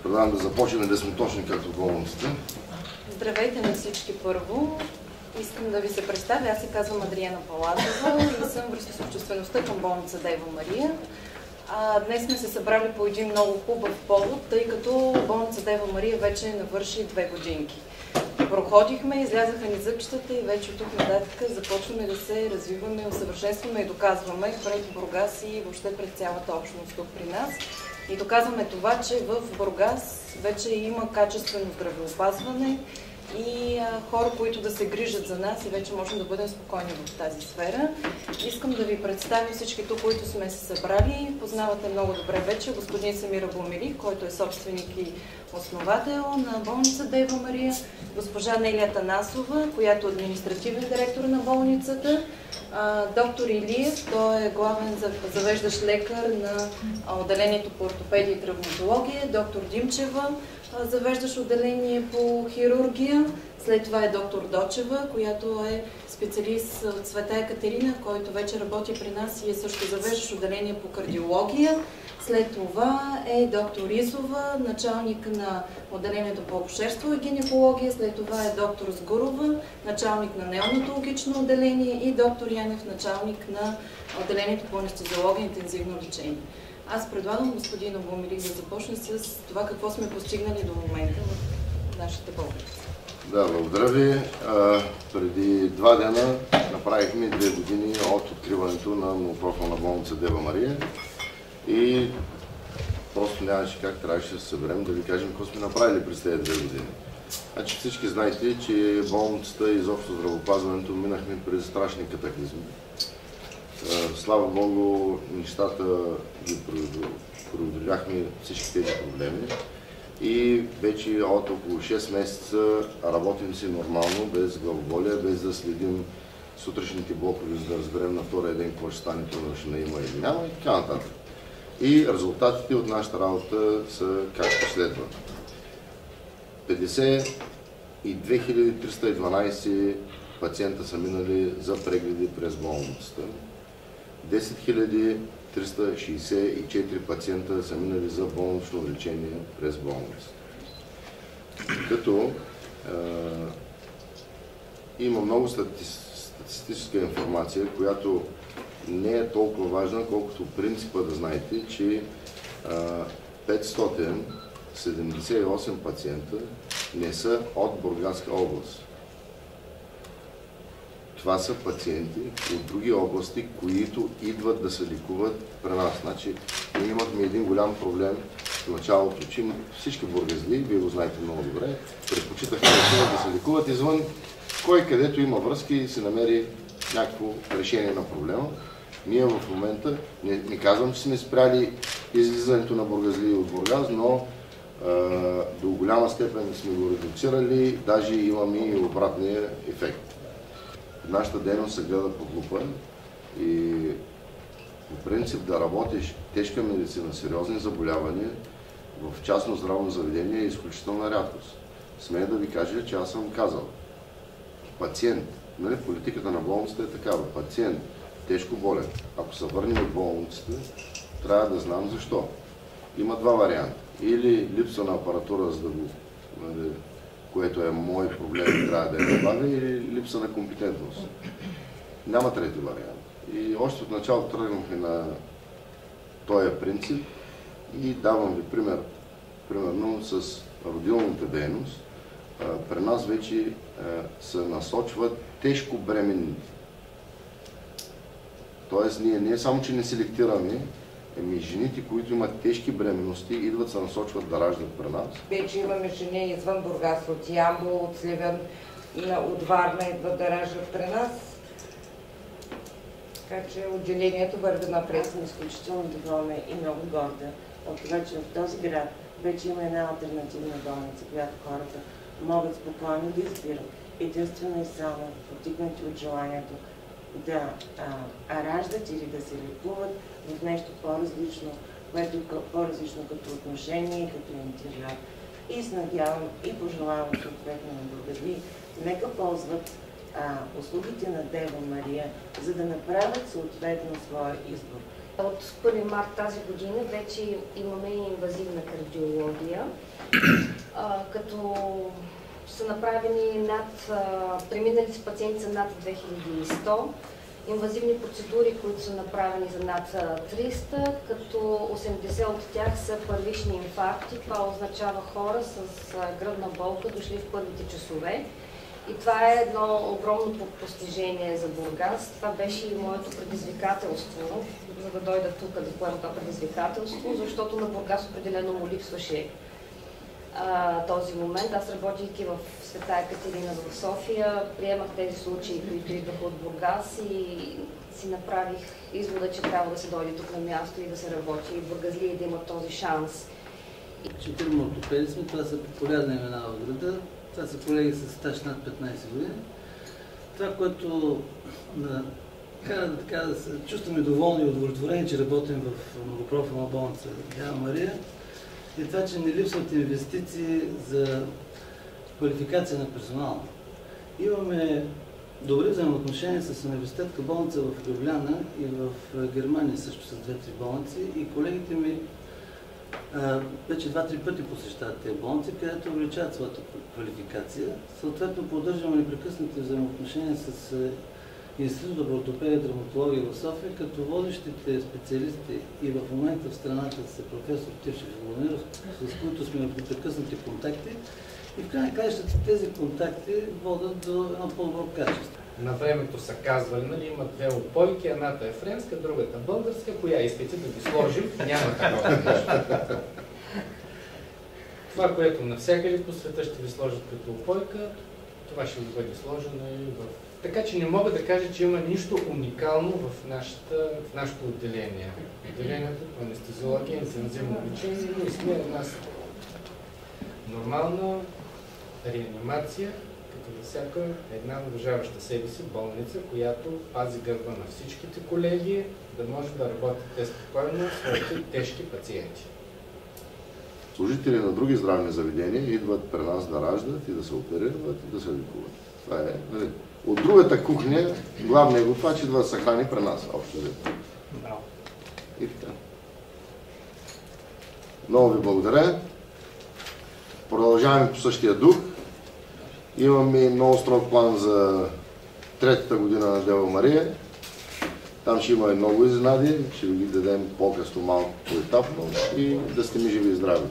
Предлагам да започнем да сме точни както в болницата. Здравейте на всички първо. Искам да ви се представя. Аз се казвам Адриана Палазова и съм връзкосъобществеността към болница Дева Мария. Днес сме се събрали по един много хубав повод, тъй като болница Дева Мария вече навърши 2 годинки. Проходихме, излязаха ни зъбчетата и вече от тук нататък започваме да се развиваме, усъвършенстваме и доказваме пред Бургас и въобще пред цялата общност тук при нас. И доказваме това, че в Бургас вече има качествено здравеопазване и хора, които да се грижат за нас и вече можем да бъдем спокойни в тази сфера. Искам да ви представя всички тук, които сме се събрали. Познавате много добре вече господин Самир Абумелих, който е собственик и основател на болница Дева Мария, госпожа Нелия Танасова, която е административен директор на болницата, доктор Илиев, той е главен завеждащ лекар на отделението по ортопедия и травматология, доктор Димчева, завеждащ отделение по хирургия. След това е доктор Дочева, която е специалист от Света Екатерина, който вече работи при нас и е също завеждащ отделение по кардиология. След това е доктор Изова, началник на отделението по акушерство и гинекология. След това е доктор Сгурова, началник на неонатологично отделение и доктор Янев, началник на отделението по анестезиология и интензивно лечение. Аз предлагам господин Абумелих да започне с това какво сме постигнали до момента в нашата болница. Да, благодаря ви. Преди 2 дена направихме 2 години от откриването на многопрофилна болница Дева Мария и просто нямаше как, трябваше да се съберем да ви кажем какво сме направили през тези 2 години. Значи всички знаете, че болницата и изобщо здравеопазването минахме през страшни катаклизми. Слава Богу, нещата ги преодоляхме всички тези проблеми и вече от около 6 месеца работим си нормално, без главоболие, без да следим сутрешните блокове, за да разберем на втория ден какво ще стане, това ще има или няма и така нататък. И резултатите от нашата работа са както следва. 52 312 пациента са минали за прегледи през болницата. 10 364 пациента са минали за болнично лечение през болницата. Като има много статистическа информация, която не е толкова важна, колкото принципа да знаете, че 578 пациента не са от Бургаска област. Това са пациенти от други области, които идват да се лекуват при нас. Значи, ние имахме един голям проблем в началото, че всички бургазли, вие го знаете много добре, предпочитаха да се лекуват извън кой където има връзки и се намери някакво решение на проблема. Ние в момента, не казвам, че сме спряли излизането на бургазли от Бургас, но до голяма степен сме го редуцирали, даже имаме и обратния ефект. Нашата дейност се гледа под лупа и по принцип да работиш тежка медицина, сериозни заболявания в частно здравно заведение е изключителна рядкост. Смея да ви кажа, че аз съм казал, пациент, нали, политиката на болницата е такава, пациент, тежко болен, ако се върнем от болницата, трябва да знам защо. Има 2 варианта. Или липса на апаратура, за да го, нали, което е мой проблем, трябва да я добавя, или липса на компетентност. Няма трети вариант. И още от началото тръгнахме на този принцип и давам ви пример, примерно с родилната дейност. При нас вече се насочват тежко бременните. Тоест, ние не само, че не селектираме, жените, които имат тежки бременности, идват се насочват да раждат при нас. Вече имаме жени извън Бургас, от Ямбол, от Сливен, от Варна идват да раждат при нас. Така че отделението върви напред. Съм изключително доволна и много горда от това, че в този град вече има една алтернативна болница, която хората могат спокойно да избират. Единствено и само потикнати от желанието да раждат или да се лекуват в нещо по-различно, което е по-различно като отношение и като интериор. И се надявам и пожелавам съответно на бургазли, нека ползват услугите на Дева Мария, за да направят съответно своя избор. От 1 март тази година вече имаме инвазивна кардиология, като са направени преминали с пациенти за над 2100, инвазивни процедури, които са направени за над 300, като 80 от тях са първични инфаркти. Това означава хора с гръдна болка, дошли в първите часове. И това е едно огромно постижение за Бургас. Това беше и моето предизвикателство, за да дойда тук да поема това предизвикателство, защото на Бургас определено му липсваше този момент. Аз, работейки в Света Екатерина в София, приемах тези случаи, които идваха от Бургас и си направих извода, че трябва да се дойде тук на място и да се работи и бургазлии да имат този шанс. 4 ортопеди сме, това са популярни имена в града. Това са колеги с стаж над 15 години. Това, което кара да се чувстваме доволни и удовлетворени, че работим в многопрофилна болница Дева Мария, е това, че не липсват инвестиции за квалификация на персонала. Имаме добри взаимоотношения с университетска болница в Любляна и в Германия също с 2-3 болници и колегите ми вече 2-3 пъти посещават тези болници, където увеличават своята квалификация. Съответно, поддържаме непрекъснати взаимоотношения с Института по ортопедия и травматология в София, като водещите специалисти и в момента в страната са професор Тивчев Волониров, с които сме в непрекъснати контакти. И в крайна краищата тези контакти водят до едно по-добро качество. На времето са казвали, нали, има 2 опойки, едната е френска, другата българска, коя искате да ги сложим, няма такова нещо. Това, което навсякъде по света ще ви сложат като опойка, това ще ви бъде сложено и в... Така че не мога да кажа, че има нищо уникално в нашето отделение. Отделението по анестезиология, интензивно лечение, ние сме една нормална реанимация, като за всяка една уважаваща себе си болница, която пази гърба на всичките колеги, да може да работят те спокойно с своите тежки пациенти. Служители на други здравни заведения идват при нас да раждат и да се оперират и да се лекуват. Това е, нали, от другата кухня, главният готвач идва да се храни при нас, общо взето. И така. Много ви благодаря. Продължаваме по същия дух. Имаме много строг план за 3-та година на Дева Мария. Там ще има много изненади, ще ви ги дадем по-късно малко поетапно и да сте ми живи и здрави.